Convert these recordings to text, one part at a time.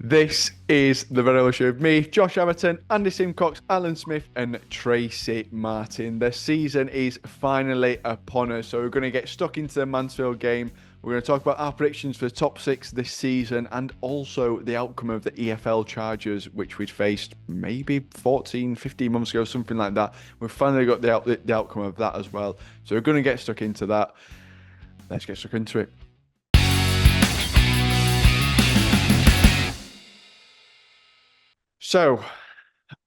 This is the Vanilla Show with me, Josh Amerton, Andy Simcox, Alan Smith, and Tracy Martin. The season is finally upon us, so we're going to get stuck into the Mansfield game. We're going to talk about our predictions for the top six this season and also the outcome of the EFL charges, which we'd faced maybe 14, 15 months ago, something like that. We've finally got the outcome of that as well. So we're going to get stuck into that. Let's get stuck into it. So,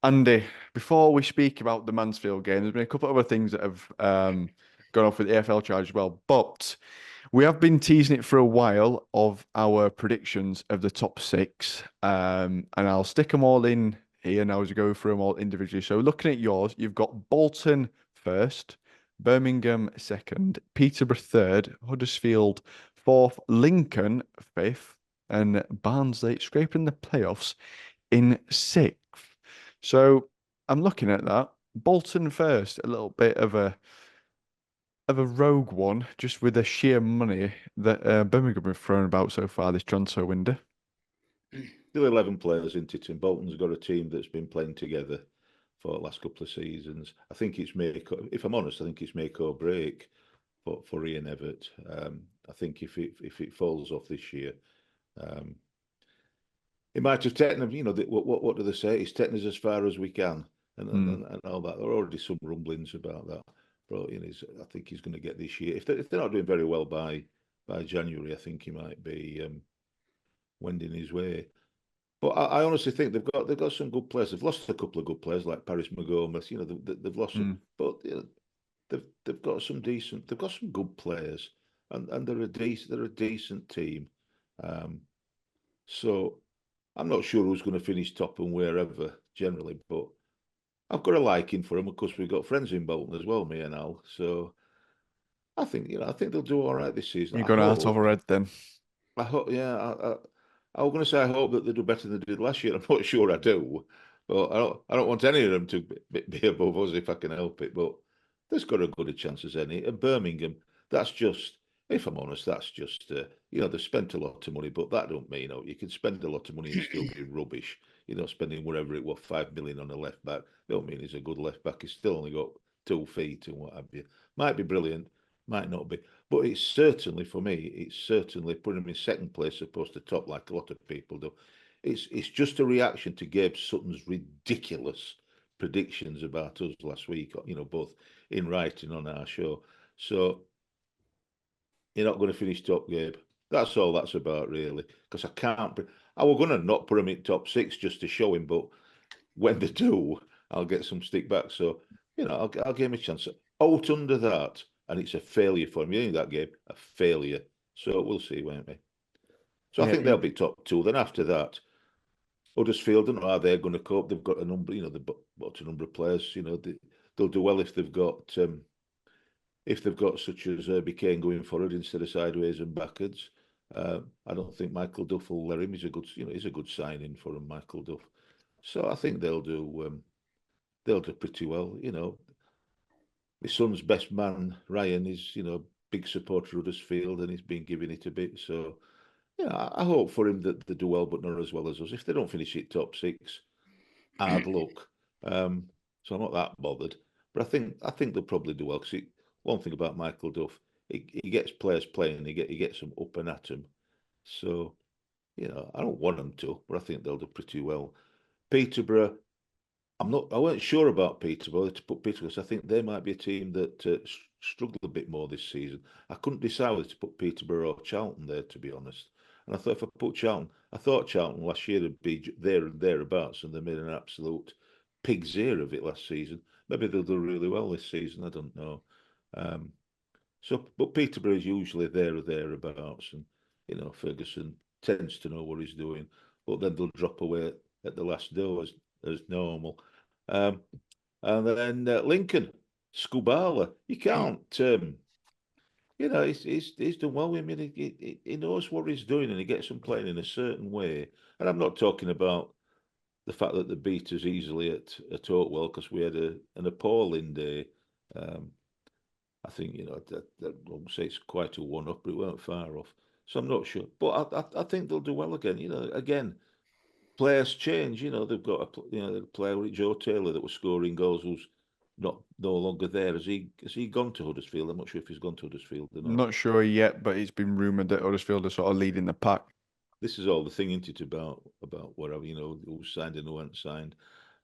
Andy, before we speak about the Mansfield game, there's been a couple of other things that have gone off with the AFL charge as well. But we have been teasing it for a while of our predictions of the top six. And I'll stick them all in here now as we go through them all individually. So, looking at yours, you've got Bolton first, Birmingham second, Peterborough third, Huddersfield fourth, Lincoln fifth, and Barnsley scraping the playoffs in sixth. So I'm looking at that. Bolton first, a little bit of a rogue one, just with the sheer money that Birmingham have thrown about so far this transfer window. Still 11 players, isn't it? And Bolton's got a team that's been playing together for the last couple of seasons. I think it's if I'm honest, I think it's make or break for Ian Evatt. I think if it falls off this year, it might have taken them. What do they say? It's taken us as far as we can, and all that. There are already some rumblings about that. But I think he's going to get this year. If they're not doing very well by January, I think he might be wending his way. But I honestly think they've got some good players. They've lost a couple of good players like Paris McGomez. They've lost some, but they've got some decent. They've got some good players, and they're a decent team. So I'm not sure who's going to finish top and wherever generally, but I've got a liking for them. Of course, we've got friends in Bolton as well, me and Al. So I think they'll do all right this season. You're going out of red then. I hope, yeah. I was going to say I hope that they do better than they did last year. I'm not sure I do, but I don't want any of them to be above us if I can help it. But there's got as good a chance as any. And Birmingham, that's just, if I'm honest, that's just they've spent a lot of money, but that don't mean you can spend a lot of money and still be rubbish. Spending whatever it was, 5 million on a left back, don't mean he's a good left back. He's still only got 2 feet and what have you. Might be brilliant, might not be. But it's certainly, for me, putting him in second place opposed to top, like a lot of people do. It's just a reaction to Gabe Sutton's ridiculous predictions about us last week, both in writing on our show. So you're not going to finish top, Gabe. That's all that's about, really. Because I was going to not put him in top six just to show him, but when they do, I'll get some stick back. So, I'll give him a chance. Out under that, and it's a failure for him. You know that game, a failure. So we'll see, won't we? So I think they'll be top two. Then after that, Huddersfield, I don't know how they're going to cope. They've got a number, they've got a number of players. They'll do well if they've got such as Herbie Kane going forward instead of sideways and backwards. I don't think Michael Duff will let him. He's a good signing for him, Michael Duff. So I think they'll do pretty well. My son's best man, Ryan, is, big supporter of Huddersfield and he's been giving it a bit. So, I hope for him that they do well, but not as well as us. If they don't finish it top six, hard luck. So I'm not that bothered. But I think they'll probably do well because one thing about Michael Duff, he gets players playing, he gets them up and at them. So, I don't want them to, but I think they'll do pretty well. Peterborough, I weren't sure about Peterborough to put Peterborough because I think they might be a team that struggle a bit more this season. I couldn't decide whether to put Peterborough or Charlton there, to be honest. And I thought if I put Charlton, I thought Charlton last year would be there and thereabouts, and they made an absolute pig's ear of it last season. Maybe they'll do really well this season. I don't know. But Peterborough is usually there or thereabouts, and Ferguson tends to know what he's doing. But then they'll drop away at the last door as normal. And then Lincoln, Scubala, you can't. He's done well. I mean, he knows what he's doing, and he gets them playing in a certain way. And I'm not talking about the fact that they beat us easily at Oakwell because we had an appalling day. I think I won't say it's quite a one-up, but it weren't far off. So I'm not sure, but I think they'll do well again. Again, players change. They've got a player like Joe Taylor that was scoring goals who's no longer there. Has he gone to Huddersfield? I'm not sure if he's gone to Huddersfield or not. Not sure yet, but it's been rumoured that Huddersfield are sort of leading the pack. This is all the thing, isn't it, about whatever, who signed and who weren't signed.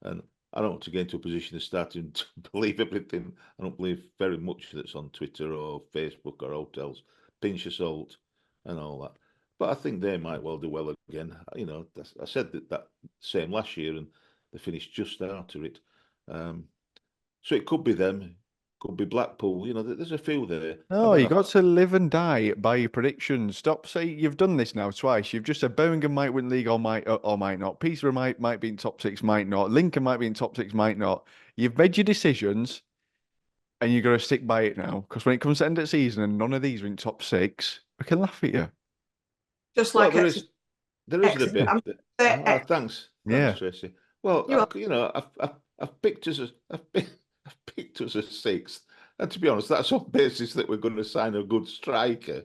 And I don't want to get into a position of starting to believe everything. I don't believe very much that's on Twitter or Facebook or hotels. Pinch of salt and all that. But I think they might well do well again. I said that same last year, and they finished just after it. So it could be them, could be Blackpool. There's a few there. Oh, you got to live and die by your predictions. Stop saying you've done this now twice. You've just said Birmingham might win league or might not. Peterborough might be in top six, might not. Lincoln might be in top six, might not. You've made your decisions, and you've got to stick by it now. Because when it comes to end of season and none of these are in top six, we can laugh at you. Just like there is a bit. Thanks, Yeah. Tracy. Well, I've picked us as a sixth, and to be honest, that's on basis that we're going to sign a good striker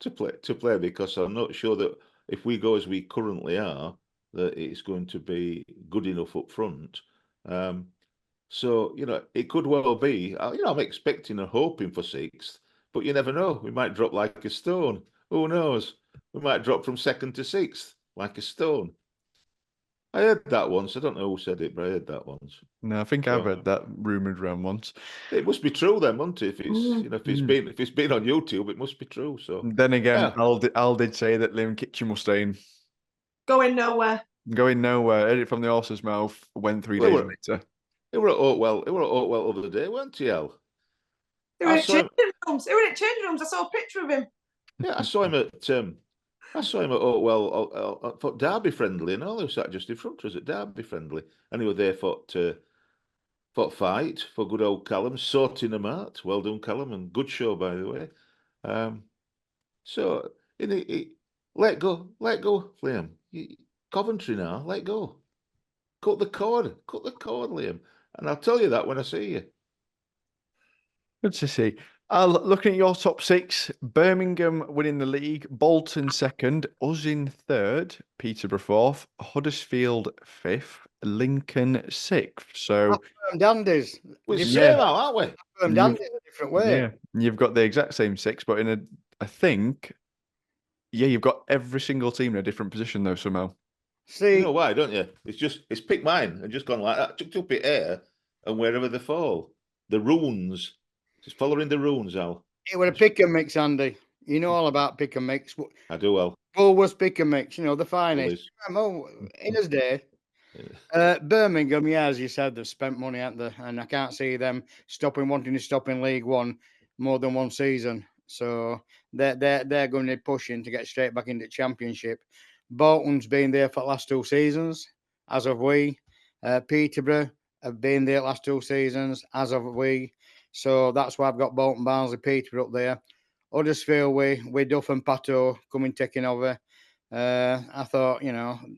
to play because I'm not sure that if we go as we currently are, that it's going to be good enough up front. So it could well be. I'm expecting and hoping for sixth, but you never know. We might drop like a stone. Who knows? We might drop from second to sixth like a stone. I heard that once. I don't know who said it, but I heard that once. No, I think I've read that rumoured around once. It must be true then, mustn't it? If it's been on YouTube, it must be true. So then again, Al did say that Liam Kitchen was staying. Going nowhere. Going nowhere. Heard it from the horse's mouth. Went 3 days later. It were at Oakwell. It were at Oakwell over the day, weren't you, Al? They were in changing rooms. I saw a picture of him. Yeah, I saw him at Oakwell for Derby Friendly, and all they sat just in front of us at Derby Friendly, and he was there for fight for good old Callum, sorting them out. Well done, Callum, and good show by the way. So let go, Liam. Coventry now, let go. Cut the cord, Liam. And I'll tell you that when I see you. Good to see. Looking at your top six, Birmingham winning the league, Bolton second, us in third, Peterborough fourth, Huddersfield fifth, Lincoln sixth. So dandies. We're same out, aren't we? Dandies in a different way. Yeah, you've got the exact same six, but I think, you've got every single team in a different position though somehow. See, you know why, don't you? It's picked mine and just gone like that, chucked up it air, and wherever they fall, the runes. Just following the runes, Al. It was a pick and mix, Andy. You know all about pick and mix. I do well. Bull was pick and mix, the finest. In his day. Birmingham, as you said, they've spent money, haven't they? And I can't see them wanting to stop in League One more than one season. So they're going to be pushing to get straight back into Championship. Bolton's been there for the last 2 seasons, as of we. Peterborough have been there the last 2 seasons, as of we. So that's why I've got Bolton, Barnsley, Peterborough up there. Huddersfield with Duff and Pato taking over. I thought,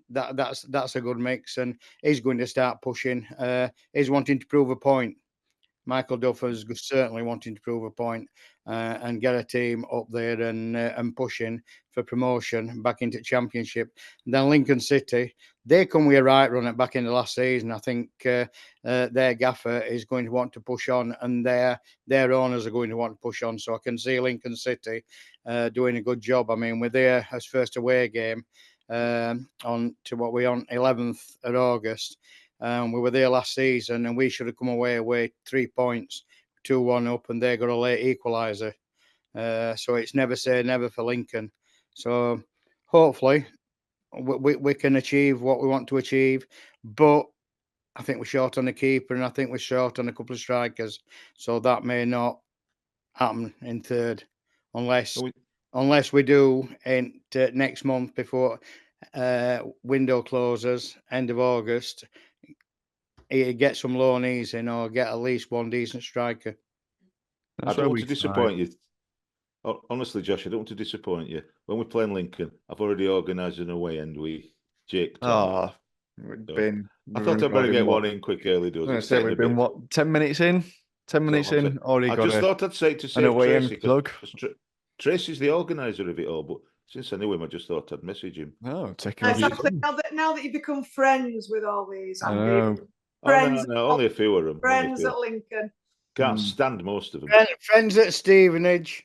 that's a good mix, and he's going to start pushing. He's wanting to prove a point. Michael Duff is certainly wanting to prove a point and get a team up there and pushing for promotion back into Championship. And then Lincoln City, they come with a right run at back in the last season. I think their gaffer is going to want to push on, and their owners are going to want to push on. So I can see Lincoln City doing a good job. I mean, we're there as first away game on 11th of August. We were there last season, and we should have come away 3 points, 2-1 up, and they got a late equaliser. So it's never say never for Lincoln. So hopefully we can achieve what we want to achieve. But I think we're short on the keeper, and I think we're short on a couple of strikers. So that may not happen in third, unless we do next month before window closes, end of August. Get some loanees in, or get at least one decent striker. I don't want to disappoint you. Honestly, Josh, I don't want to disappoint you. When we're playing Lincoln, I've already organised an away end with Jake. I thought I'd better get one in quick early doors. We've been 10 minutes in? 10 minutes in, already got I just thought I'd say to save Tracy, because Tracy's the organiser of it all, but Since I knew him, I just thought I'd message him. Oh, taking over. Exactly. Now that you've become friends with all these, I Andy, know. friends, No, only a few of them. friends at Lincoln. Can't stand most of them. Friends at Stevenage.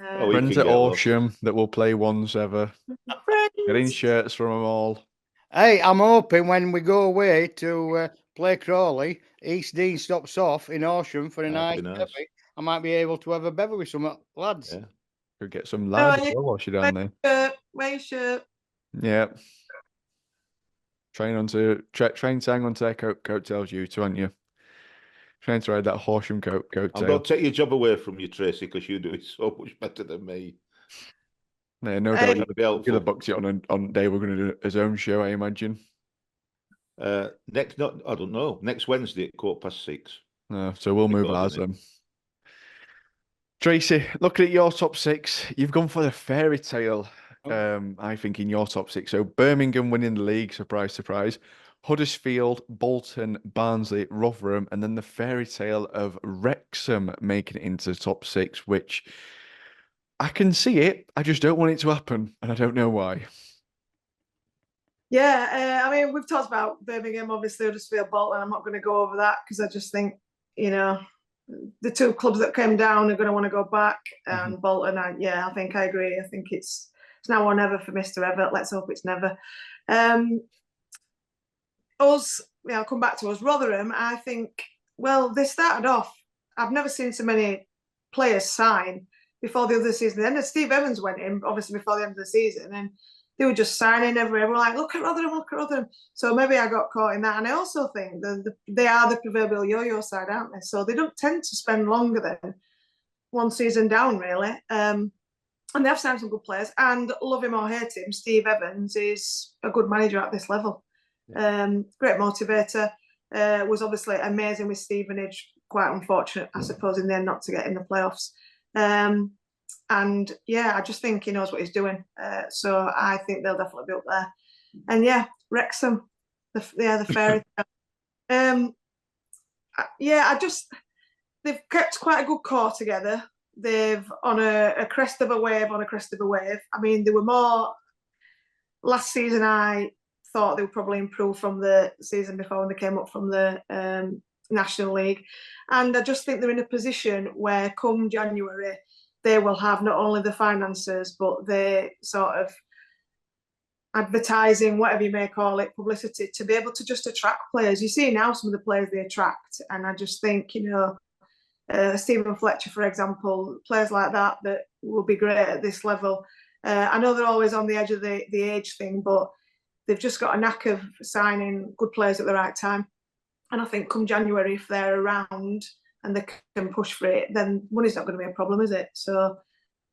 Oh, he Friends can at get lost. Horsham that will play once ever. Getting Friends. shirts from them all. Hey, I'm hoping when we go away to play Crawley, East Dean stops off in Horsham for a nice That'd be nice. bevy. I might be able to have a bevy with some lads. Yeah. Could get some lads you- as well whilst you're down there. Wear your shirt. Yeah. Trying to hang onto their coattails, you two, aren't you? Trying to ride that Horsham I'm coattail. going to take your job away from you, Tracy, because you do it so much better than me. Yeah, no Hey. doubt. That'd be helpful. You'll have booked it on day we're going to do his own show, I imagine. I don't know. Next Wednesday at 6:15. No, so we'll move God, ours isn't then. Tracy, looking at your top six, you've gone for the fairy tale. I think in your top six. So Birmingham winning the league, surprise, surprise. Huddersfield, Bolton, Barnsley, Rotherham, and then the fairy tale of Wrexham making it into the top six, which I can see it. I just don't want it to happen, and I don't know why. Yeah, I mean, we've talked about Birmingham, obviously, Huddersfield, Bolton. I'm not going to go over that because I just think, the two clubs that came down are going to want to go back. And Bolton, I think I agree. I think it's now or never for Mr. Everett. Let's hope it's never. I'll come back to us. Rotherham, I think, well, they started off, I've never seen so many players sign before the other season. Then Steve Evans went in, obviously, before the end of the season, and they were just signing everywhere. We're like, look at Rotherham. So maybe I got caught in that. And I also think they are the proverbial yo-yo side, aren't they? So they don't tend to spend longer than one season down, really. And they have signed some good players. And love him or hate him, Steve Evans is a good manager at this level. Great motivator. Was obviously amazing with Stevenage. Quite unfortunate, I suppose, in the end not to get in the playoffs. And I just think he knows what he's doing. So I think they'll definitely be up there. And Wrexham, the fairy tale. They've kept quite a good core together. They've on a crest of a wave, I mean, they were more last season. I thought they would probably improve from the season before when they came up from the National League. And I just think they're in a position where come January, they will have not only the finances, but the sort of advertising, whatever you may call it, publicity, to be able to just attract players. You see now some of the players they attract, and I just think, Stephen Fletcher, for example, players like that will be great at this level. I know they're always on the edge of the age thing, but they've just got a knack of signing good players at the right time. And I think come January, if they're around and they can push for it, then money's not going to be a problem, is it? So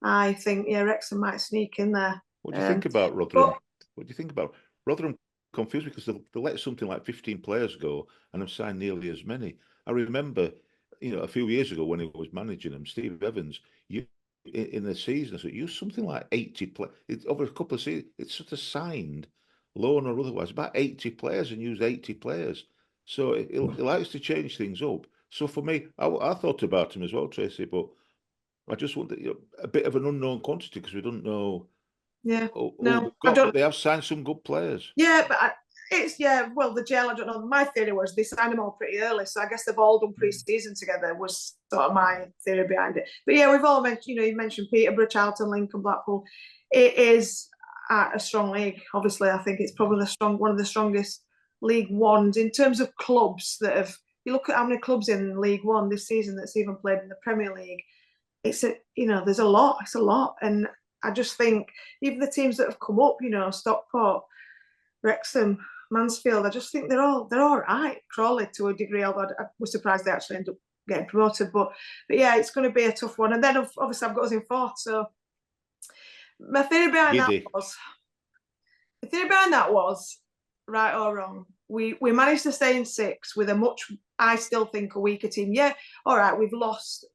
I think, Wrexham might sneak in there. What do you think about Rotherham? What do you think about Rotherham? Confused because they let something like 15 players go and have signed nearly as many. I remember, a few years ago when he was managing them, Steve Evans, in the season, so used something like 80 players over a couple of seasons. It's sort of signed, loan or otherwise, about 80 players and used 80 players. So he likes to change things up. So for me, I thought about him as well, Tracy, but I just want a bit of an unknown quantity because we don't know. Yeah, but they have signed some good players. Yeah, but the jail, I don't know. My theory was they signed them all pretty early, so I guess they've all done pre-season together. Was sort of my theory behind it. But we've all mentioned. You mentioned Peterborough, Charlton, Lincoln, Blackpool. It is a strong league. Obviously, I think it's probably one of the strongest League Ones in terms of clubs that have. You look at how many clubs in League One this season that's even played in the Premier League. There's a lot. It's a lot, and I just think even the teams that have come up, Stockport, Wrexham, Mansfield, I just think they're all right. Crawley to a degree, although I was surprised they actually end up getting promoted. But it's going to be a tough one. And then obviously I've got us in fourth. So my theory behind that was right or wrong. We managed to stay in sixth with I still think, a weaker team. Yeah, all right, we've lost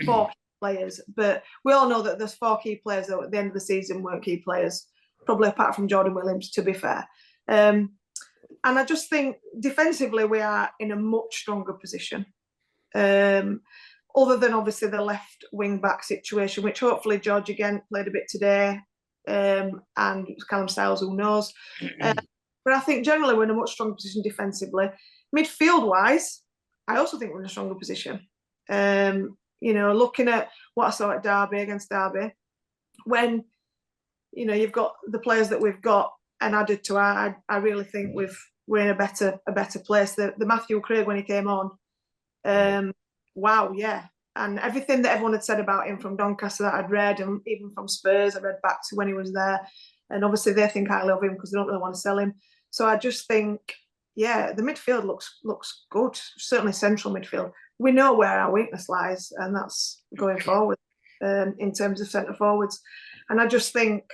4 key players, but we all know that there's 4 key players that at the end of the season weren't key players, probably apart from Jordan Williams, to be fair. And I just think defensively we are in a much stronger position. Other than obviously the left wing back situation, which hopefully George again played a bit today. and Callum Styles, who knows. But I think generally we're in a much stronger position defensively. Midfield-wise, I also think we're in a stronger position. Looking at what I saw at Derby, against Derby, when, you've got the players that we've got and added to I really think we're in a better place. The Matthew Craig, when he came on, wow, yeah. And everything that everyone had said about him from Doncaster that I'd read, and even from Spurs, I read back to when he was there. And obviously they think highly of him because they don't really want to sell him. So I just think, yeah, the midfield looks good. Certainly central midfield. We know where our weakness lies, and that's going forward in terms of centre forwards. And I just think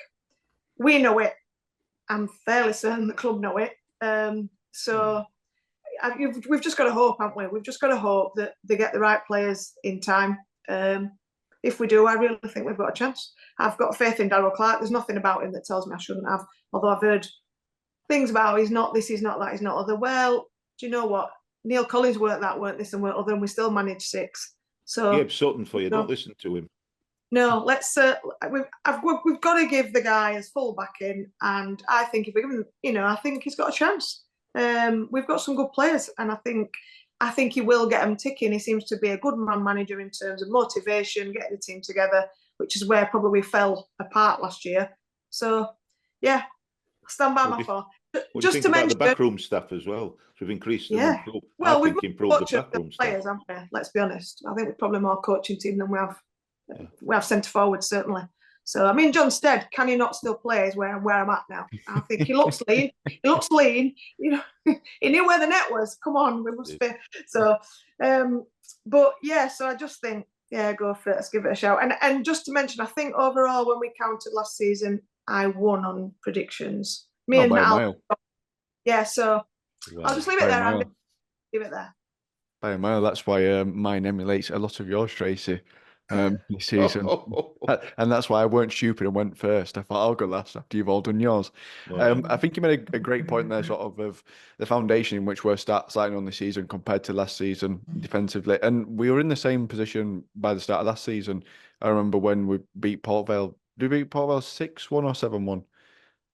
we know it. I'm fairly certain the club know it. We've just got to hope, haven't we? We've just got to hope that they get the right players in time. If we do, I really think we've got a chance. I've got faith in Darryl Clark. There's nothing about him that tells me I shouldn't have, although I've heard things about he's not this, he's not that, he's not other. Well, do you know what? Neil Collins weren't that, weren't this, and weren't other, and we still managed 6. So Gabe Sutton for you, don't listen to him. No, let's. We've got to give the guy his full backing, and I think if we give him, I think he's got a chance. We've got some good players, and I think he will get them ticking. He seems to be a good man manager in terms of motivation, getting the team together, which is where probably we fell apart last year. So, yeah, stand by my four. Just to mention the backroom staff as well. So we've increased. Yeah. Well, we've improved the backroom staff. Players, haven't we? Let's be honest. I think we're probably more coaching team than we have. We have centre forward, certainly. So, I mean, John Stead, can he not still play? Is where I'm at now. I think he looks lean. He looks lean. He knew where the net was. Come on, we must be. So, but yeah. So I just think, yeah, go for it. Let's give it a shout. And just to mention, I think overall when we counted last season, I won on predictions. Me and Mal. Yeah. So I'll just leave it there, Andy. Leave it there. By a mile. That's why mine emulates a lot of yours, Tracy. This season, and that's why I weren't stupid and went first. I thought I'll go last after you've all done yours. I think you made a great point there, sort of the foundation in which we're starting on this season compared to last season defensively, and we were in the same position by the start of last season. I remember when we beat Port Vale. Did we beat Port Vale 6-1 or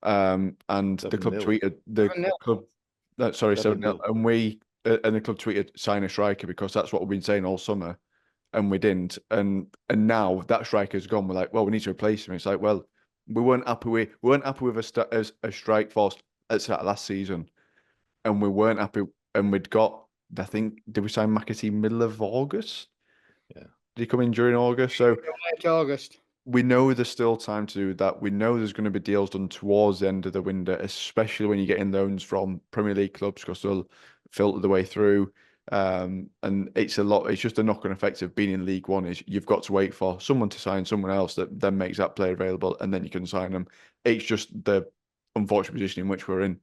7-1? And the club tweeted club. Sorry, 7-0, and the club tweeted sign a striker because that's what we've been saying all summer. And we didn't, and now that striker's gone. We're like, well, we need to replace him. It's like, well, we weren't happy with a strike force at the start of last season, and we weren't happy. And we'd got, I think, did we sign McAtee middle of August? Yeah, did he come in during August? So late August. We know there's still time to do that. We know there's going to be deals done towards the end of the window, especially when you get in loans from Premier League clubs because they'll filter the way through. And it's just a knock-on effect of being in League One is you've got to wait for someone to sign someone else that then makes that player available and then you can sign them. It's just the unfortunate position in which we're in.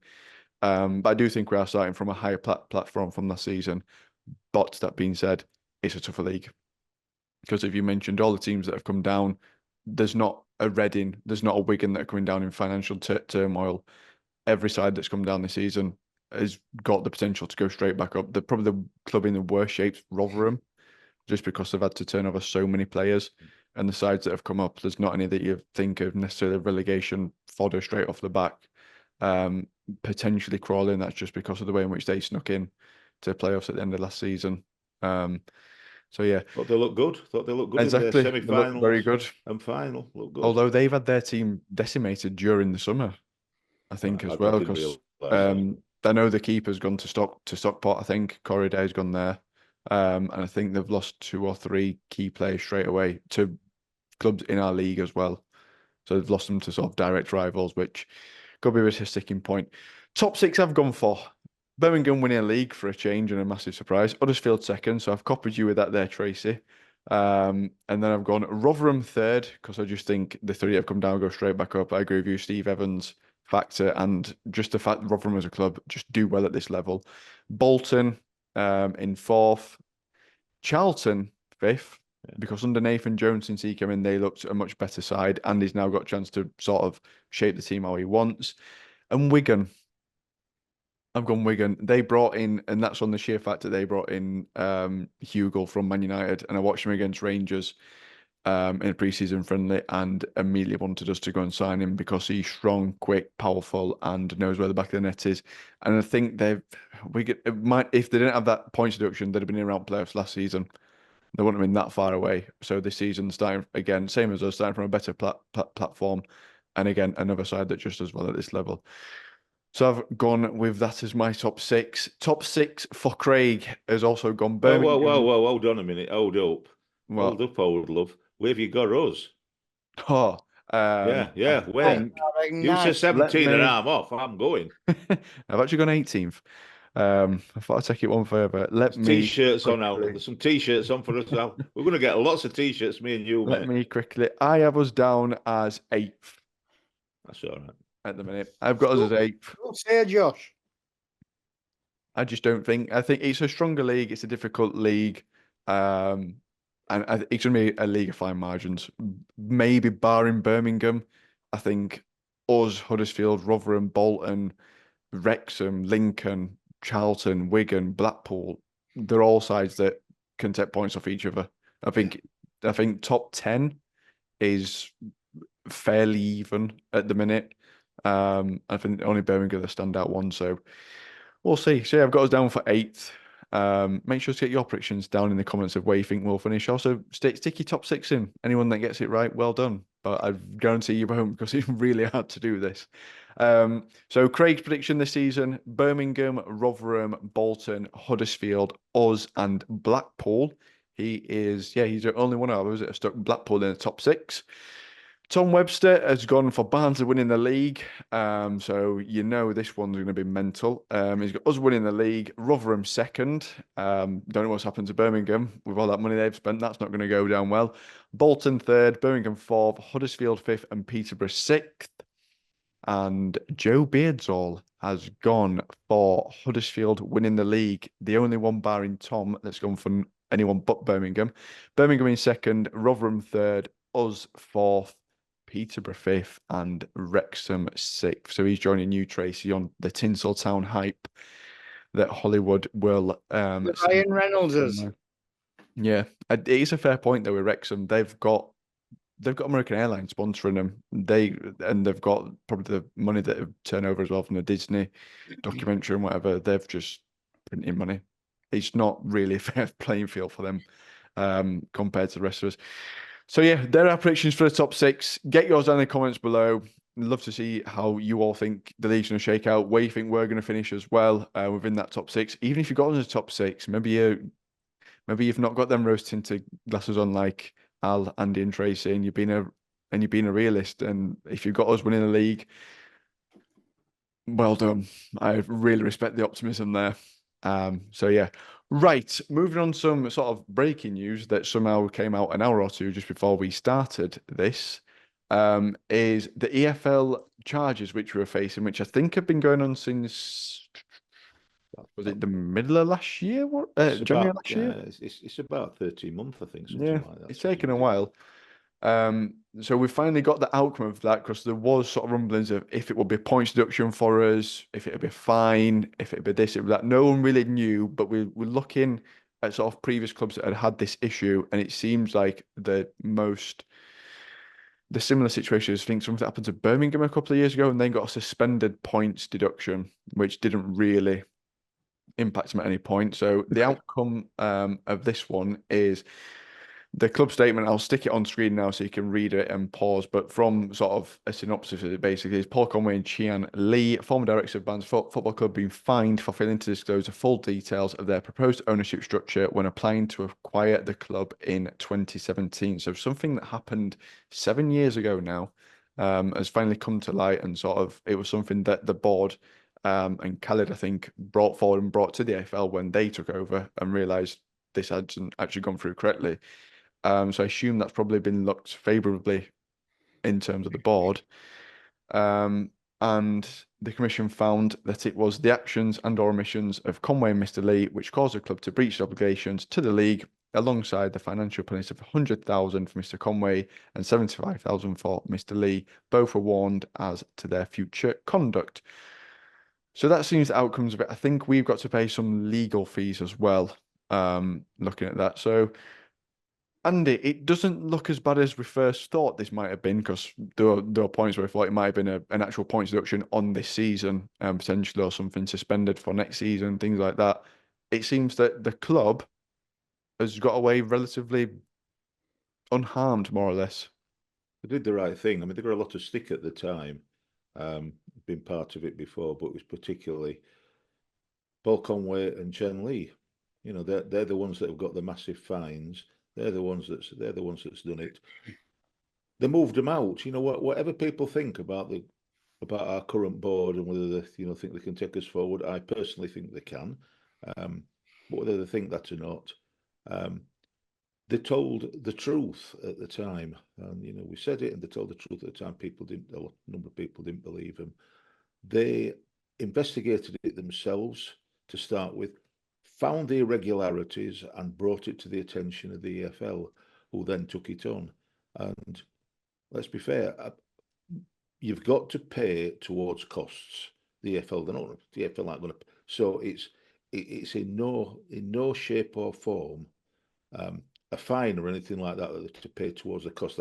But I do think we are starting from a higher platform from last season. But that being said, it's a tougher league. Because if you mentioned all the teams that have come down, there's not a Reading, there's not a Wigan that are coming down in financial turmoil. Every side that's come down this season has got the potential to go straight back up. They're probably the club in the worst shape, Rotherham, just because they've had to turn over so many players. And the sides that have come up, there's not any that you think of necessarily relegation fodder straight off the back. Potentially crawling, that's just because of the way in which they snuck in to playoffs at the end of last season. So yeah, thought they look good. Exactly, in the semi-finals, very good, and final. Look good. Although they've had their team decimated during the summer, I think as well because I know the keeper's gone to Stockport. I think Corridor's gone there, and I think they've lost 2 or 3 key players straight away to clubs in our league as well. So they've lost them to sort of direct rivals, which could be a sticking point. Top 6 I've gone for. Birmingham winning a league for a change and a massive surprise. Huddersfield second, so I've copied you with that there, Tracy. And then I've gone Rotherham third because I just think the 3 that have come down go straight back up. I agree with you, Steve Evans factor, and just the fact that Rotherham as a club just do well at this level. Bolton in 4th, Charlton 5th, because under Nathan Jones since he came in, they looked a much better side, and he's now got a chance to sort of shape the team how he wants. And Wigan. I've gone Wigan. They brought in, and that's on the sheer fact that they brought in Hugill from Man United, and I watched him against Rangers. in a pre-season friendly and immediately wanted us to go and sign him because he's strong, quick, powerful, and knows where the back of the net is. And I think if they didn't have that points deduction, they'd have been in around playoffs last season. They wouldn't have been that far away. So this season, starting again, same as us, starting from a better platform, and again another side that just as well at this level. So I've gone with that as my top six. Top six for Craig has also gone Birmingham. Whoa, hold on a minute. Hold up. What? Hold up, old love. Where have you got us? Oh, yeah. Where? You said 17 and I'm off. I'm going. I've actually gone 18th. I thought I'd take it one further. T-shirts on now. There's some T-shirts on for us now. We're going to get lots of T-shirts, me and you, Let me quickly. I have us down as 8th. That's all right. At the minute, I've got us as 8th. Don't say, Josh. I just don't think. I think it's a stronger league. It's a difficult league, and it's going to be a league of fine margins. Maybe barring Birmingham, I think us, Huddersfield, Rotherham, Bolton, Wrexham, Lincoln, Charlton, Wigan, Blackpool, they're all sides that can take points off each other. I think top 10 is fairly even at the minute. I think only Birmingham are the standout one, so we'll see. So yeah, I've got us down for 8th. Make sure to get your predictions down in the comments of where you think we'll finish. Also, stick your top 6 in. Anyone that gets it right, well done. But I guarantee you won't because it's really hard to do this. So Craig's prediction this season: Birmingham, Rotherham, Bolton, Huddersfield, us, and Blackpool. He's the only one of us that have stuck Blackpool in the top 6. Tom Webster has gone for Barnsley winning the league. So you know this one's going to be mental. He's got us winning the league, Rotherham 2nd. Don't know what's happened to Birmingham with all that money they've spent. That's not going to go down well. Bolton 3rd, Birmingham 4th, Huddersfield 5th, and Peterborough 6th. And Joe Beardsall has gone for Huddersfield winning the league. The only one barring Tom that's gone for anyone but Birmingham. Birmingham in 2nd, Rotherham 3rd, us 4th, Peterborough 5th, and Wrexham 6th. So he's joining you, Tracy, on the Tinseltown hype that Hollywood will. Ryan Reynolds is. Yeah, it is a fair point though with Wrexham. They've got American Airlines sponsoring them. They've got probably the money that have turned over as well from the Disney documentary and whatever. They've just printing money. It's not really a fair playing field for them compared to the rest of us. So yeah, there are predictions for the top 6. Get yours down in the comments below. I'd love to see how you all think the league's going to shake out, where you think we're going to finish as well within that top 6. Even if you've got us in the top 6, maybe you've not got them rose tinted glasses on like Al, Andy, and Tracy, and you've been a realist. And if you've got us winning the league, well done. I really respect the optimism there. So yeah. Right, moving on to some sort of breaking news that somehow came out an hour or two just before we started this, is the EFL charges which we were facing, which I think have been going on since, was it the middle of last year? January last year? It's about 13 months, I think, something like that. It's taken a while. So we finally got the outcome of that because there was sort of rumblings of if it would be points deduction for us, if it would be fine, if it would be this, it would be that. No one really knew, but we're looking at sort of previous clubs that had this issue, and it seems like the similar situation is, I think, something that happened to Birmingham a couple of years ago, and then got a suspended points deduction, which didn't really impact them at any point. So the outcome of this one is the club statement. I'll stick it on screen now so you can read it and pause. But from sort of a synopsis of it, basically, is Paul Conway and Chian Lee, former directors of Barnsley Football Club, being fined for failing to disclose the full details of their proposed ownership structure when applying to acquire the club in 2017. So something that happened 7 years ago now has finally come to light, and sort of it was something that the board and Khaled, I think, brought forward and brought to the AFL when they took over and realised this hadn't actually gone through correctly. So I assume that's probably been looked favourably in terms of the board. And the commission found that it was the actions and or omissions of Conway and Mr. Lee which caused the club to breach the obligations to the league, alongside the financial penalty of 100,000 for Mr. Conway and 75,000 for Mr. Lee. Both were warned as to their future conduct. So that seems the outcomes of it. I think we've got to pay some legal fees as well, looking at that. So Andy, it doesn't look as bad as we first thought this might have been, because there were points where I thought it might have been an actual points deduction on this season, potentially, or something suspended for next season, things like that. It seems that the club has got away relatively unharmed, more or less. They did the right thing. I mean, they got a lot of stick at the time. Been part of it before, but it was particularly Paul Conway and Chen Lee. You know, they're the ones that have got the massive fines. They're the ones that's done it. They moved them out. You know, whatever people think about our current board and whether they think they can take us forward, I personally think they can. But whether they think that or not, they told the truth at the time, and we said it, and they told the truth at the time. A number of people didn't believe them. They investigated it themselves to start with, found the irregularities, and brought it to the attention of the EFL, who then took it on. And let's be fair, you've got to pay towards costs. The EFL, the EFL aren't going to. So it's in no shape or form a fine or anything like that to pay towards the cost.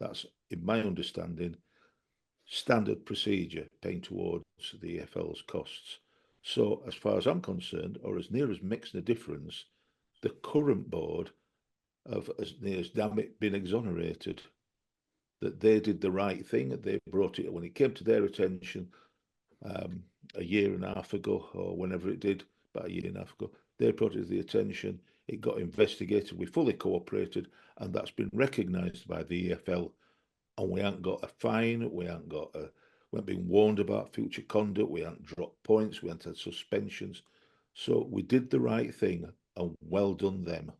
That's in my understanding standard procedure, paying towards the EFL's costs. So as far as I'm concerned, or as near as makes a difference, the current board have, as near as damn it, been exonerated. That they did the right thing. They brought it when it came to their attention a year and a half ago, or whenever it did, about a year and a half ago. They brought it to the attention. It got investigated. We fully cooperated, and that's been recognised by the EFL. And we haven't got a fine. We haven't been warned about future conduct. We haven't dropped points. We haven't had suspensions. So we did the right thing, and well done them.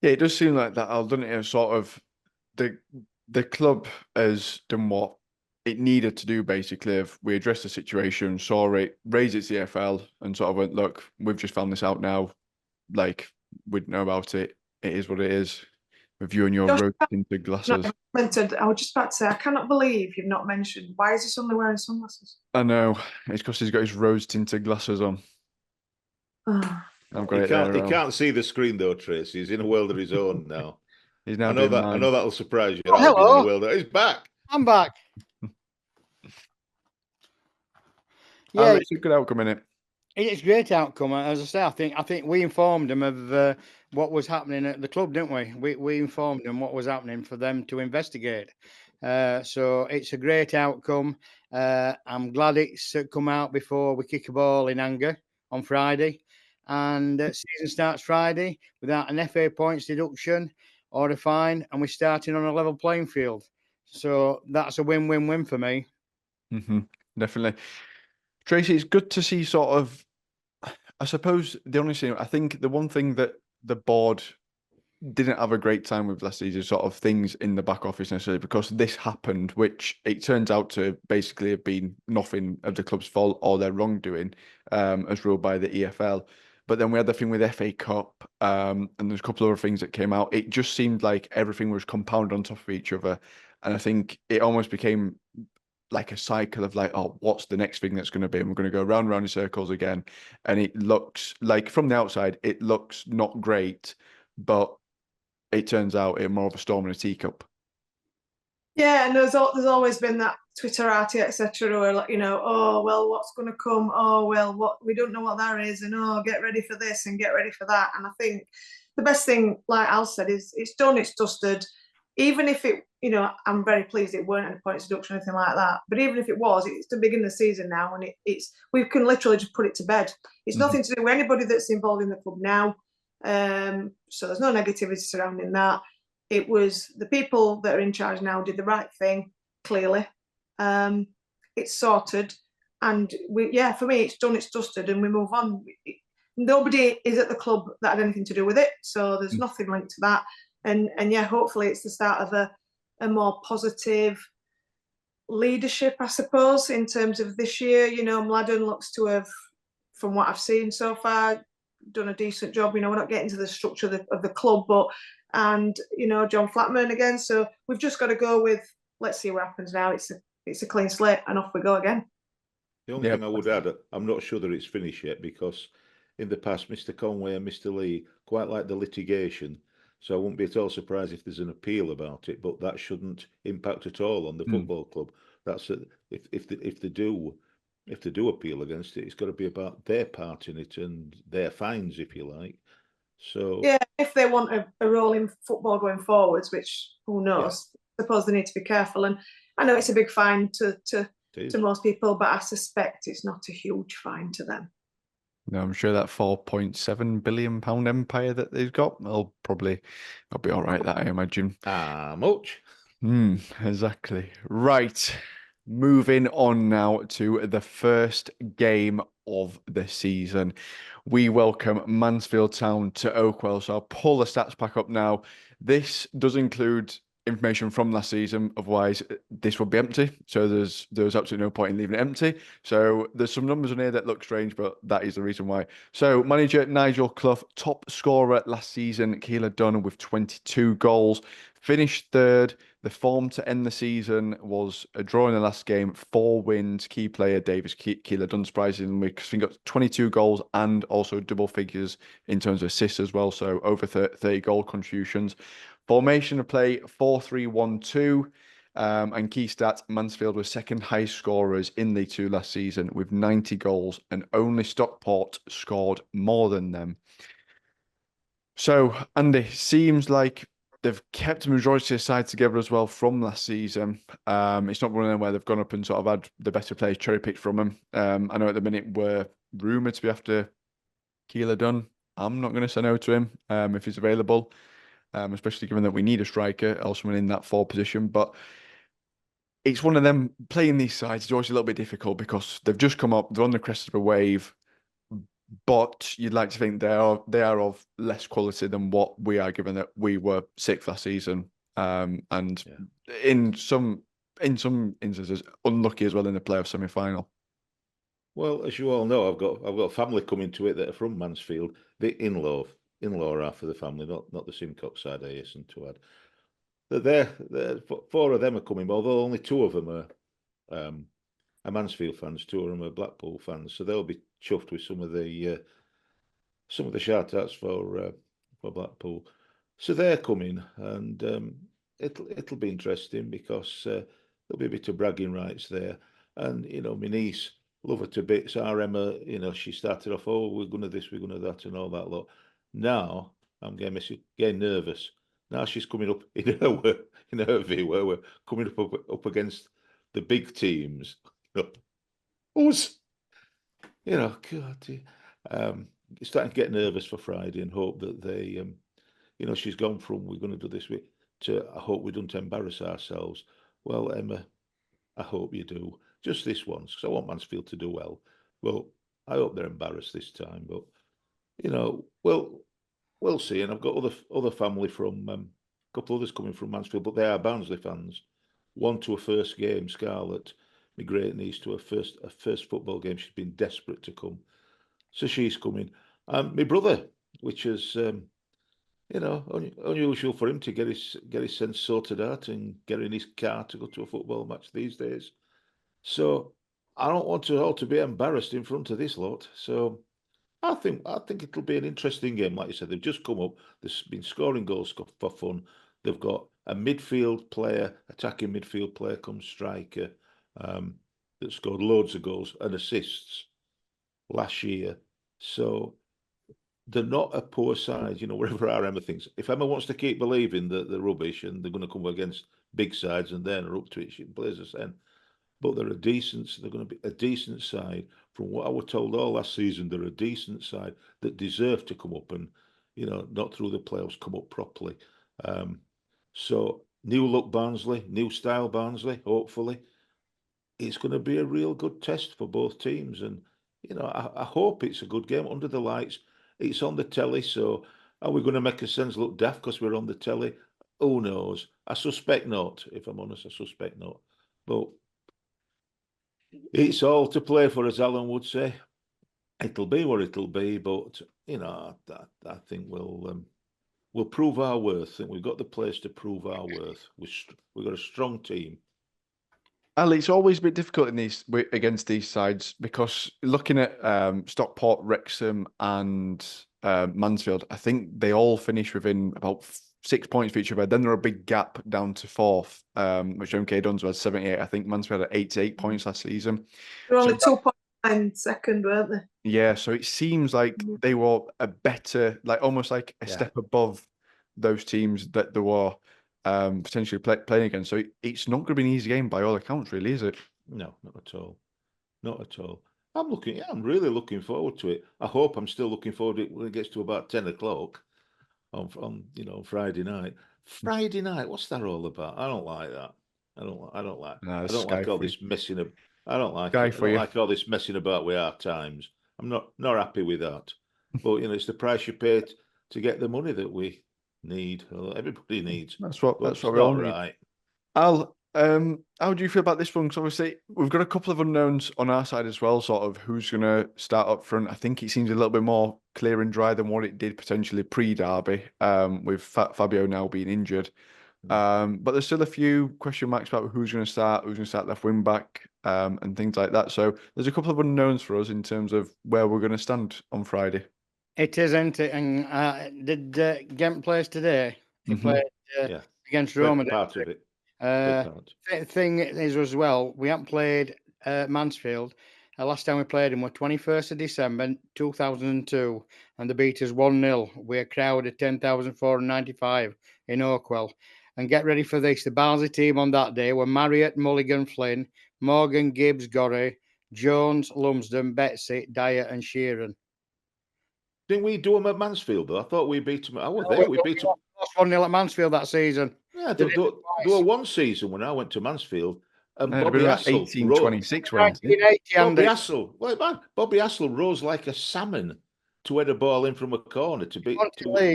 Yeah, it does seem like that, Al, doesn't it? Sort of the club has done what it needed to do, basically. If we addressed the situation, saw it, raised its EFL, and sort of went, look, we've just found this out now. Like, we'd know about it. It is what it is. With you and your rose-tinted glasses. I was just about to say, I cannot believe you've not mentioned, why is he suddenly wearing sunglasses? I know. It's because he's got his rose-tinted glasses on. Oh. I've got it there. He can't see the screen though, Tracy. He's in a world of his own now. He's now I know that'll surprise you. Oh, hello. He's back. I'm back. Yeah, it's a good outcome, innit? It's a great outcome. As I say, I think we informed them of what was happening at the club, didn't we? We informed them what was happening for them to investigate. So it's a great outcome. I'm glad it's come out before we kick a ball in anger on Friday. And season starts Friday without an FA points deduction or a fine, and we're starting on a level playing field. So that's a win-win-win for me. Definitely. Tracy, it's good to see sort of, I suppose the only thing, I think the one thing that the board didn't have a great time with last season, sort of things in the back office necessarily, because this happened, which it turns out to basically have been nothing of the club's fault or their wrongdoing, as ruled by the EFL. But then we had the thing with FA Cup, and there's a couple of other things that came out. It just seemed like everything was compounded on top of each other. And I think it almost became like a cycle of like, oh, what's the next thing that's going to be? And we're going to go round and round in circles again. And it looks like from the outside, it looks not great, but it turns out it's more of a storm in a teacup. Yeah, and there's always been that Twitterati, etc., where, like, oh, well, what's going to come? Oh, well, we don't know what that is, and oh, get ready for this and get ready for that. And I think the best thing, like Al said, is it's done, it's dusted. Even if it, I'm very pleased it weren't any points deduction or anything like that. But even if it was, it's the beginning of the season now, and we can literally just put it to bed. It's nothing to do with anybody that's involved in the club now. So there's no negativity surrounding that. It was the people that are in charge now did the right thing, clearly. It's sorted. And for me, it's done, it's dusted, and we move on. Nobody is at the club that had anything to do with it. So there's nothing linked to that. And hopefully it's the start of a more positive leadership, I suppose, in terms of this year. Mladen looks to have, from what I've seen so far, done a decent job. We're not getting to the structure of the club, and John Flatman again. So we've just got to go with, let's see what happens now. It's a clean slate, and off we go again. The only thing I would add, I'm not sure that it's finished yet, because in the past, Mr. Conway and Mr. Lee quite like the litigation. So I wouldn't be at all surprised if there's an appeal about it, but that shouldn't impact at all on the football club. That's if they do appeal against it, it's got to be about their part in it and their fines, if you like. So yeah, if they want a role in football going forwards, which who knows? I suppose they need to be careful. And I know it's a big fine to most people, but I suspect it's not a huge fine to them. No, I'm sure that £4.7 billion empire that they've got, I'll be all right. That I imagine. Much. Exactly. Right. Moving on now to the first game of the season. We welcome Mansfield Town to Oakwell. So I'll pull the stats pack up now. This does include information from last season. Otherwise, this would be empty. So there's absolutely no point in leaving it empty. So there's some numbers on here that look strange, but that is the reason why. So manager Nigel Clough, top scorer last season, Keeler Dunn with 22 goals, finished third. The form to end the season was a draw in the last game, 4 wins. Key player Davis Keeler Dunn, surprisingly, because he got 22 goals and also double figures in terms of assists as well. So over 30 goal contributions. Formation of play 4-3-1-2. And key stats, Mansfield were second highest scorers in League Two last season with 90 goals, and only Stockport scored more than them. So, Andy, seems like they've kept the majority of the side together as well from last season. It's not one of them where they've gone up and sort of had the better players cherry picked from them. I know at the minute we're rumoured to be after Keeler Dunn. I'm not going to say no to him if he's available, especially given that we need a striker or someone in that forward position. But it's one of them, playing these sides is always a little bit difficult because they've just come up, they're on the crest of a wave. But you'd like to think they are of less quality than what we are, given that we were sixth last season, and in some instances unlucky as well in the playoff semi-final. Well, as you all know, I've got family coming to it that are from Mansfield. The in-law half of the family, not the Simcox side, I hasten to add. They're 4 of them are coming, although only 2 of them are Mansfield fans, 2 of them are Blackpool fans, so they'll be chuffed with some of the shout outs for Blackpool. So they're coming, and it'll be interesting because there'll be a bit of bragging rights there. And my niece, love her to bits. Our Emma, she started off, oh, we're going to this, we're going to that, and all that lot. Now I'm getting nervous. Now she's coming up in her view where we're coming up against the big teams. Us, God, starting to get nervous for Friday and hope that they, she's gone from we're going to do this to I hope we don't embarrass ourselves. Well, Emma, I hope you do just this once because I want Mansfield to do well. Well, I hope they're embarrassed this time, but we'll see. And I've got other family from a couple others coming from Mansfield, but they are Barnsley fans. One to a first game, Scarlett. My great niece to a first football game. She's been desperate to come, so she's coming. My brother, which is unusual for him to get his sense sorted out and get in his car to go to a football match these days. So I don't want to all to be embarrassed in front of this lot. So I think it'll be an interesting game. Like you said, they've just come up. They've been scoring goals for fun. They've got a attacking midfield player, come striker, that scored loads of goals and assists last year. So they're not a poor side, wherever our Emma thinks. If Emma wants to keep believing that they're rubbish and they're going to come against big sides and then are up to it, she plays us then. But they're going to be a decent side. From what I was told all last season, they're a decent side that deserve to come up and, not through the playoffs, come up properly. So new look Barnsley, new style Barnsley, hopefully. It's going to be a real good test for both teams. And, I hope it's a good game under the lights. It's on the telly, so are we going to make ourselves look daft because we're on the telly? Who knows? I suspect not, if I'm honest, I suspect not. But it's all to play for, as Alan would say. It'll be what it'll be, but, I think we'll prove our worth. I think we've got the place to prove our worth. We've got a strong team. Ali, it's always a bit difficult in these against these sides because looking at Stockport, Wrexham, and Mansfield, I think they all finish within about 6 points for each other. Then there are a big gap down to fourth, which MK Dons was 78. I think Mansfield had 88 points last season. They're only So 2 points behind second, weren't they? yeah, so it seems like they were a better, like almost like a Yeah. step above those teams that they were potentially playing against. So it's not going to be an easy game by all accounts, really, is it? No, not at all. Not at all. I'm really looking forward to it. I hope I'm still looking forward to it when it gets to about 10 o'clock on Friday night. Friday night, what's that all about? I don't like that. I don't like No, I it's don't Sky like all for you. this messing up. I don't like Sky it. I for don't you. like all this messing about with our times. I'm not happy with that. But it's the price you pay to get the money that we need, or everybody needs. That's what But it's we all not need. right. Al, how do you feel about this one? Because obviously we've got a couple of unknowns on our side as well, sort of who's going to start up front. I think it seems a little bit more clear and dry than what it did potentially pre-derby, with Fabio now being injured. But there's still a few question marks about who's going to start left wing back, and things like that. So there's a couple of unknowns for us in terms of where we're going to stand on Friday. It is, isn't it? And did Gent play today? He Mhm. played Yeah. against Roma. Part of it. Thing is as well, we haven't played Mansfield. Last time we played him was 21st of December 2002, and they beat us 1-0. We had crowded 10,495 in Oakwell. And get ready for this. The Barnsley team on that day were Marriott, Mulligan, Flynn, Morgan, Gibbs, Gorry, Jones, Lumsden, Betsy, Dyer, and Sheeran. Didn't we do them at Mansfield, though? I thought we beat them. I was there. We beat them. Lost 1-0 at Mansfield that season. Yeah, there were one season when I went to Mansfield, and It'd Bobby been about Hassel 1826, wasn't it? 1980, Bobby Andy. Hassel, wait, man, Bobby Hassel rose like a salmon to head a ball in from a corner to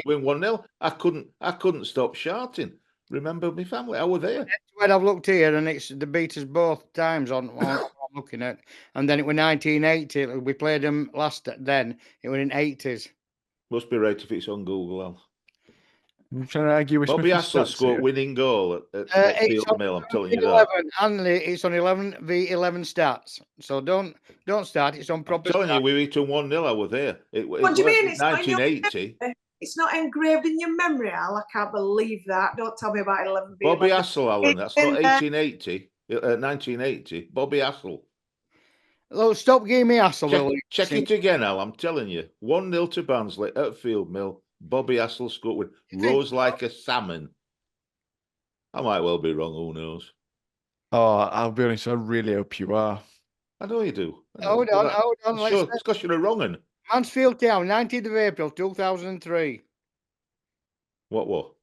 win 1-0. I couldn't stop shouting. Remember my family? I was there. When I've looked here, and it's the beat us both times on what I'm looking at, and then it was 1980. We played them last. Then it was in 80s. Must be right if it's on Google. Al. I'm trying to argue with Bobby Smithy's Hassel stats scored here. winning goal at It's Field Mill. I'm telling you 11, that. and it's on 11 v 11 stats. So don't start. It's on proper. I'm telling stats. you, we beat them 1-0. I was there. What do you mean? It's not in your 1980. It's not engraved in your memory, Al. I can't believe that. Don't tell me about 11 v Bobby 11. Hassel, Alan. That's not 1880. 1980. Bobby Hassel. Look, stop giving me hassle. Check it again, Al. I'm telling you. 1-0 to Barnsley at Field Mill. Bobby Hassel scored with rose like a salmon. I might well be wrong. Who knows? Oh, I'll be honest. I really hope you are. I know you do. Hold on. Sure, it's because you're wrong. Un. Mansfield Town, 19th of April 2003. What?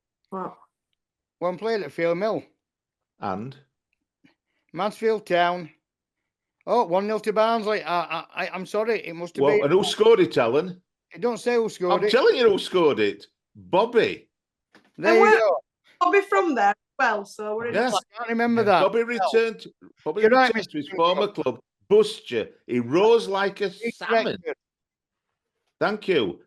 One played at Field Mill. And? Mansfield Town. Oh, 1-0 to Barnsley. I'm sorry, it must have been. And who scored it, Alan? It don't say who scored it. I'm telling you who scored it. Bobby. There you go. Bobby from there as well, so we're in. Yes. I can't remember that. Bobby returned Right, to his former club, Buster. He rose like a salmon. Thank you.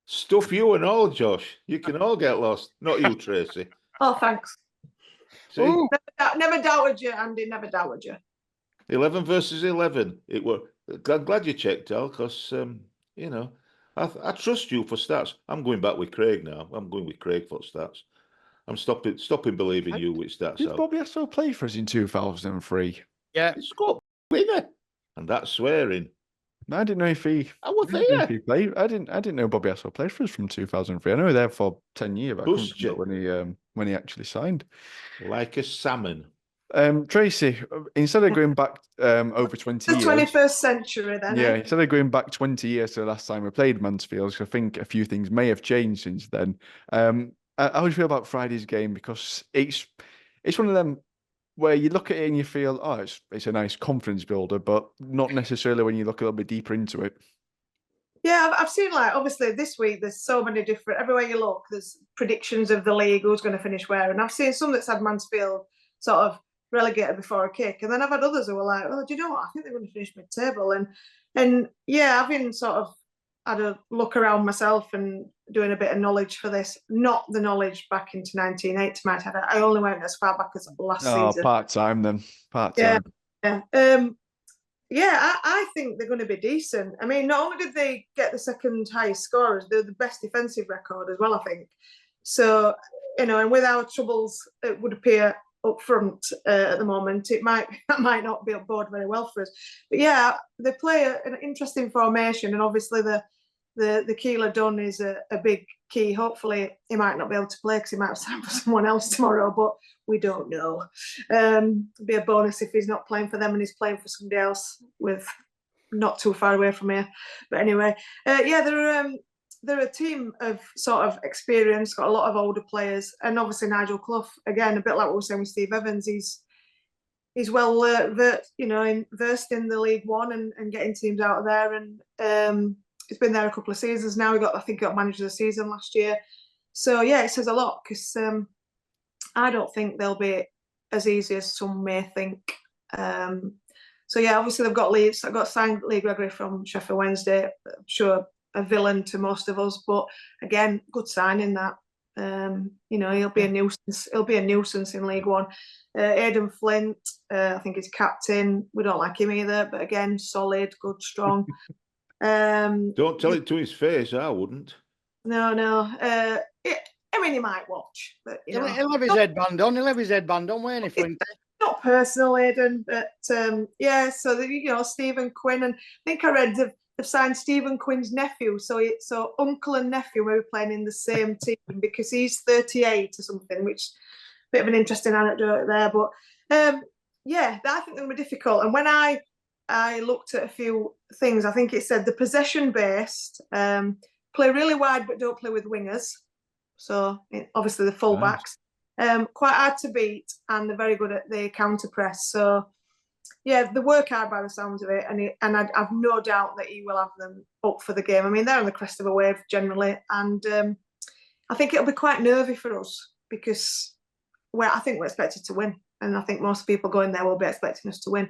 Stuff you and all, Josh. You can all get lost. Not you, Tracy. Oh, thanks. See? Never doubted you, Andy. Never doubted you. 11 versus 11. I'm glad you checked, Al, because, I trust you for stats. I'm going back with Craig now. I'm going with Craig for stats. I'm stopping believing you with stats, Did Al. Bobby Hassel play for us in 2003? Yeah. He scored winner. And that's swearing. I didn't know if he. I was I didn't know there. if he played. I didn't know Bobby Hassel played for us from 2003. I know he was there for 10 years, but I couldn't remember when he actually signed. Like a salmon. Tracy, instead of going back over 20 years, 21st century then. yeah, instead of going back 20 years to the last time we played Mansfield, I think a few things may have changed since then. How do you feel about Friday's game? Because it's one of them where you look at it and you feel, oh, it's a nice confidence builder, but not necessarily when you look a little bit deeper into it. Yeah, I've seen, like, obviously this week there's so many different, everywhere you look, there's predictions of the league, who's going to finish where. And I've seen some that's had Mansfield sort of relegated before a kick. And then I've had others who were like, oh, do you know what? I think they're going to finish mid-table. And yeah, having sort of had a look around myself and doing a bit of knowledge for this. Not the knowledge back into 1980, might have. I only went as far back as last season. Part-time then. Yeah, Part-time. yeah. Yeah, I think they're going to be decent. I mean, not only did they get the second highest scorers, they're the best defensive record as well, I think. So, you know, and with our troubles, it would appear up front at the moment, that might not be bode very well for us. But yeah, they play an interesting formation, and obviously the Keeler Dunn is a big key. Hopefully, he might not be able to play because he might have signed for someone else tomorrow, but we don't know. It'd be a bonus if he's not playing for them and he's playing for somebody else with not too far away from here. But anyway, yeah, they're a team of sort of experience, got a lot of older players, and obviously Nigel Clough, again, a bit like what we were saying with Steve Evans, he's well versed in the League One and getting teams out of there, and he's been there a couple of seasons now. I think he got manager of the season last year. So yeah, it says a lot, because I don't think they'll be as easy as some may think. So yeah, obviously they've got signed Lee Gregory from Sheffield Wednesday. I'm sure a villain to most of us, but again, good signing that. You know, he'll be a nuisance. He'll be a nuisance in League One. Aidan Flint, I think he's captain. We don't like him either, but again, solid, good, strong. Don't tell it to his face. I wouldn't. No. I mean, he might watch, but you know, he'll have his headband on. He'll have his headband on, won't he, Flint? Not personal, Aidan, but yeah. So you know, Stephen Quinn, and I think I read they've signed Stephen Quinn's nephew. So uncle and nephew may be playing in the same team because he's 38 or something, which bit of an interesting anecdote there. But yeah, I think they're going to be difficult. And when I looked at a few things, I think it said the possession based, play really wide but don't play with wingers. So obviously the fullbacks, quite hard to beat, and they're very good at the counter press. So yeah, they work hard by the sounds of it, and I've no doubt that he will have them up for the game. I mean, they're on the crest of a wave generally, and I think it'll be quite nervy for us because I think we're expected to win, and I think most people going there will be expecting us to win.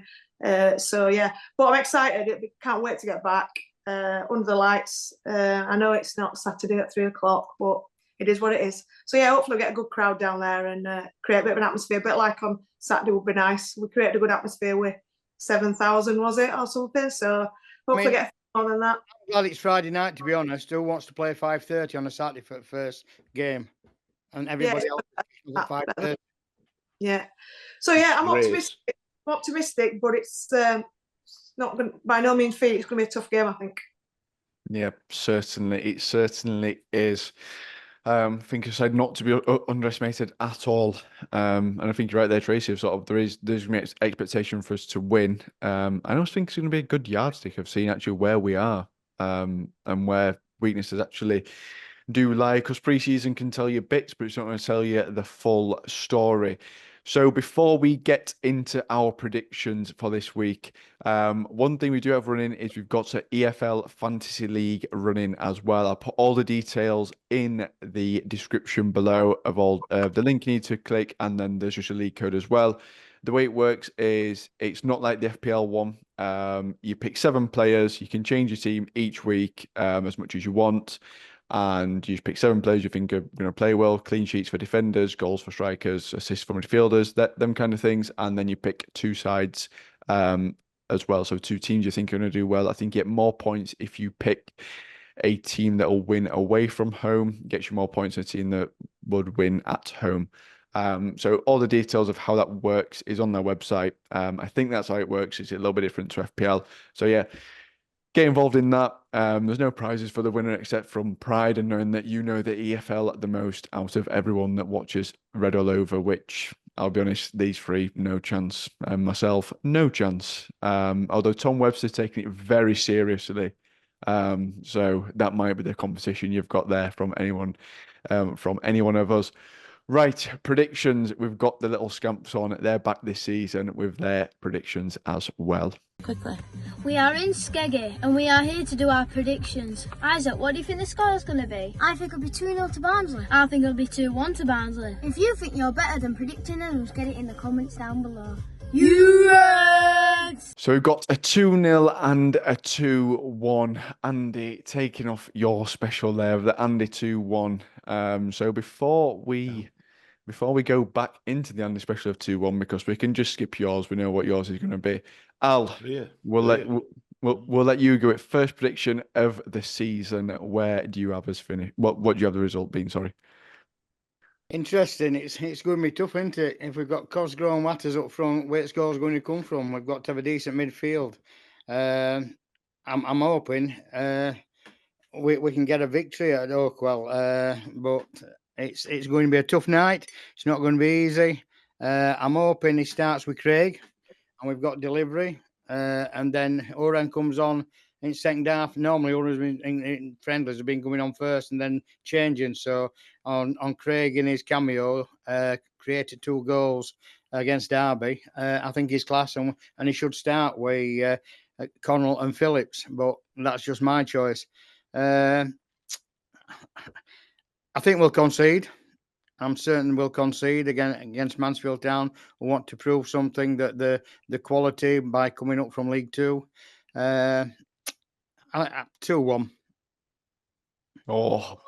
So yeah, but I'm excited. Can't wait to get back under the lights. I know it's not Saturday at 3:00, but it is what it is. So yeah, hopefully we'll get a good crowd down there and create a bit of an atmosphere. A bit like on Saturday would be nice. We created a good atmosphere with 7,000, was it, or something? So hopefully get more than that. I'm glad it's Friday night, to be honest. Who wants to play 5:30 on a Saturday for the first game? And everybody else at 5:30. Yeah. So yeah, I'm optimistic, but it's not going. By no means feat. It's going to be a tough game, I think. Yeah, certainly. It certainly is. I think I said not to be underestimated at all. And I think you're right there, Tracy. There's going to be expectation for us to win. I also think it's going to be a good yardstick of seeing actually where we are and where weaknesses actually do lie. Because pre-season can tell you bits, but it's not going to tell you the full story. So before we get into our predictions for this week, one thing we do have running is we've got an EFL Fantasy League running as well. I'll put all the details in the description below of all the link you need to click, and then there's just a league code as well. The way it works is it's not like the FPL one. You pick 7 players. You can change your team each week as much as you want. And you pick 7 players you think are going to play well, clean sheets for defenders, goals for strikers, assists for midfielders, them kind of things. And then you pick 2 sides as well. So 2 teams you think are going to do well. I think you get more points if you pick a team that will win away from home. Gets you more points than a team that would win at home. So all the details of how that works is on their website. I think that's how it works. It's a little bit different to FPL. So yeah. Get involved in that. There's no prizes for the winner except from pride and knowing that you know the EFL the most out of everyone that watches Red All Over, which I'll be honest, these 3, no chance. And myself, no chance. Although Tom Webster's taking it very seriously. So that might be the competition you've got there from anyone of us. Right, predictions. We've got the little scamps on. They're back this season with their predictions as well. Quickly. We are in Skeggy and we are here to do our predictions. Isaac, what do you think the score is going to be? I think it'll be 2-0 to Barnsley. I think it'll be 2-1 to Barnsley. If you think you're better than predicting us, get it in the comments down below. You lads. So we've got a 2-0 and a 2-1. Andy, taking off your special there of the Andy 2-1. So before we go back into the Andy special of 2-1, because we can just skip yours, we know what yours is going to be. Al, we'll let you go. First prediction of the season. Where do you have us finish? What do you have the result being? Sorry. Interesting. It's going to be tough, isn't it? If we've got Cosgrove and Watters up front, where score's going to come from? We've got to have a decent midfield. I'm hoping we can get a victory at Oakwell, but it's going to be a tough night. It's not going to be easy. I'm hoping he starts with Craig, and we've got delivery, and then Oran comes on in second half. Normally, Oran's been in friendlies have been coming on first and then changing. So on Craig in his cameo, created 2 goals against Derby. I think he's class, and he should start with Connell and Phillips. But that's just my choice. I think we'll concede. I'm certain we'll concede again against Mansfield Town. We want to prove something, that the quality by coming up from League Two. 2-1. Oh,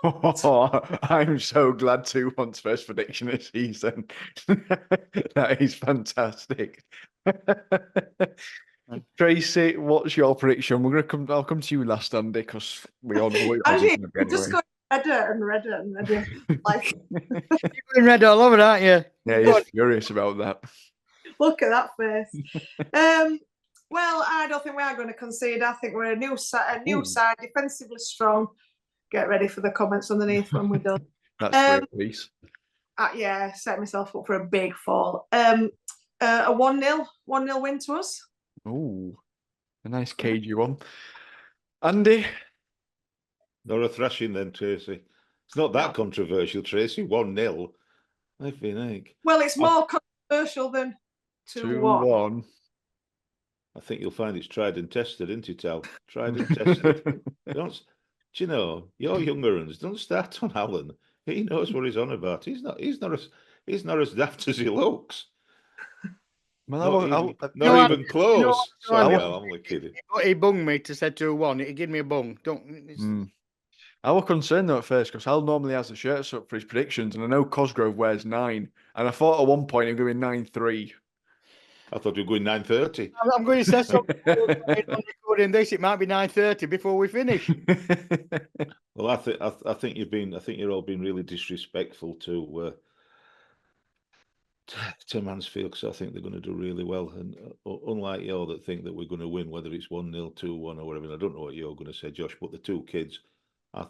I'm so glad 2-1's first prediction this season. That is fantastic. Tracy, what's your prediction? I'll come to you last, Andy, because we all know what yours is going to be anyway. Just going redder and redder and redder. Like, You're in red all over, aren't you? Yeah, he's furious about that. Look at that face. Well, I don't think we are going to concede. I think we're a new side, defensively strong. Get ready for the comments underneath when we're done. That's great, please. Yeah, set myself up for a big fall. A 1-0 win to us. Oh, a nice cagey one. Andy? Not a thrashing then, Tracy. It's not that controversial, Tracy. 1-0. I think. Well, it's more controversial than 2-1. I think you'll find it's tried and tested, isn't it, Al? Tried and tested. Do you know, your younger ones, don't start on Alan. He knows what he's on about. He's not as daft as he looks. Well, not even close. Sorry, Al, I'm only kidding. He bunged me to say 2-1. He gave me a bung. I was concerned though at first, because Al normally has the shirts up for his predictions, and I know Cosgrove wears 9, and I thought at one point he was going to be 9-3. I thought you were going 9:30. I'm going to say something on recording this. It might be 9:30 before we finish. Well, I think you're all been really disrespectful to Mansfield, because I think they're going to do really well. And unlike you that think that we're going to win, whether it's 1-0, 2-1, or whatever. And I don't know what you're going to say, Josh, but the 2 kids, I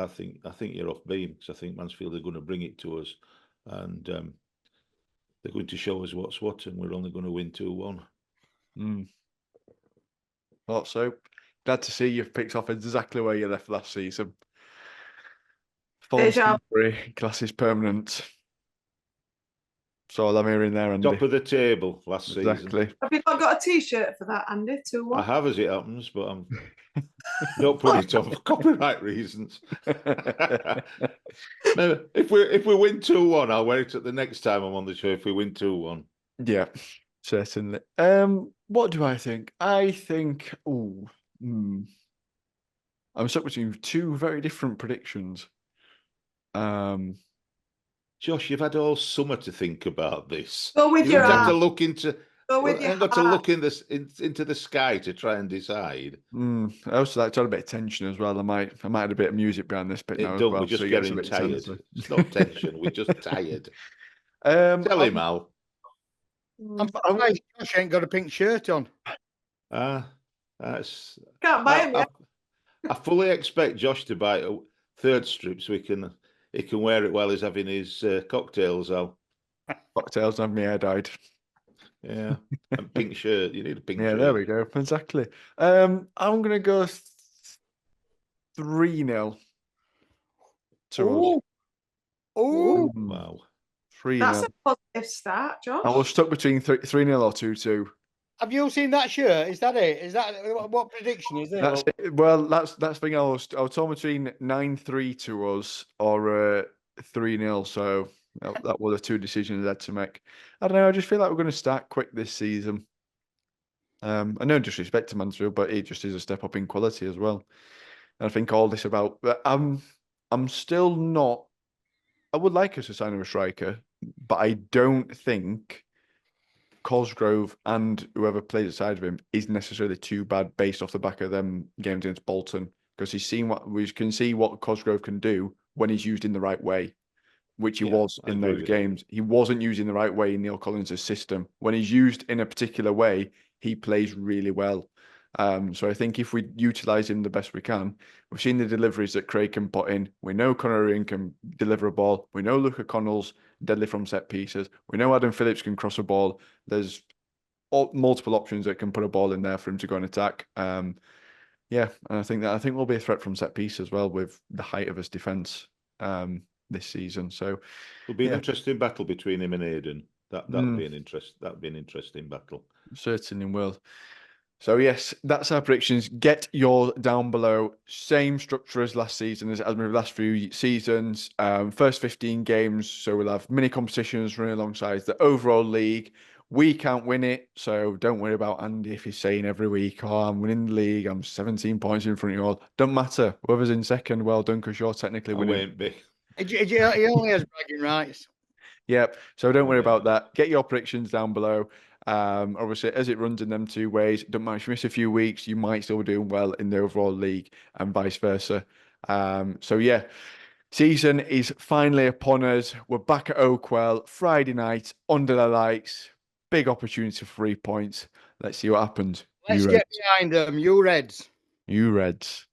think you're off beam, because I think Mansfield are going to bring it to us, and they're going to show us what's what, and we're only going to win 2-1. Thought so. Glad to see you've picked off exactly where you left last season. Class is permanent. So I'm hearing there, Andy. Top of the table last season. Exactly. Have you not got a T-shirt for that, Andy? 2-1. I have, as it happens, but I'm don't put it on for copyright reasons. Maybe if we win 2-1, I'll wear it at the next time I'm on the show. If we win 2-1, yeah, certainly. What do I think? I think. I'm stuck between 2 very different predictions. Josh, you've had all summer to think about this. Go with your heart. heart. To look into. Go with your I've got to heart. look into the sky to try and decide. I also like to add a bit of tension as well. I might add a bit of music behind this bit now as well. We're just getting tired. It's not tension. We're just tired. Tell him, Al. I'm surprised Josh ain't got a pink shirt on. That's. Can't buy him yet. I fully expect Josh to buy a 3rd strip so he can wear it while he's having his cocktails, Al. Cocktails and my hair dyed. Yeah, and pink shirt. You need a pink shirt. Yeah, there we go. Exactly. I'm going to go 3-0 to us. Oh, wow. 3-0. That's a positive start, Josh. I was stuck between 3-0 or 2-2. Have you seen that shirt? Is that it? Is that what prediction is it? That's it. Well, that's the thing. I was torn between 9-3 to us or 3-0. So that were the 2 decisions I had to make. I don't know. I just feel like we're going to start quick this season. I no disrespect to Mansfield, but it just is a step up in quality as well. And I think all this about, but I'm still not. I would like us to sign a striker, but I don't think Cosgrove and whoever plays aside of him is necessarily too bad based off the back of them games against Bolton, because he's seen what we can see what Cosgrove can do when he's used in the right way, which he was I in agree those with games. He wasn't used in the right way in Neil Collins' system. When he's used in a particular way, he plays really well. So I think if we utilise him the best we can, we've seen the deliveries that Craig can put in. We know Conor Ian can deliver a ball. We know Luca Connell's deadly from set pieces. We know Adam Phillips can cross a ball. There's multiple options that can put a ball in there for him to go and attack. Yeah, and I think we'll be a threat from set piece as well with the height of his defence this season. So it'll be an yeah. interesting battle between him and Aidan. That'd be an interesting battle. Certainly will. So yes, that's our predictions. Get yours down below. Same structure as last season, as with the last few seasons. First 15 games, so we'll have mini competitions running alongside the overall league. We can't win it, so don't worry about Andy if he's saying every week, "Oh, I'm winning the league. I'm 17 points in front of you all." Don't matter. Whoever's in second, well done, because you're technically winning. I won't be. He only has bragging rights. Yep. So don't worry about that. Get your predictions down below. Obviously, as it runs in them two ways, don't mind if you miss a few weeks, you might still be doing well in the overall league and vice versa. So yeah, season is finally upon us. We're back at Oakwell Friday night under the lights. Big opportunity for 3 points. Let's see what happens. Let's get behind them. You Reds. You Reds.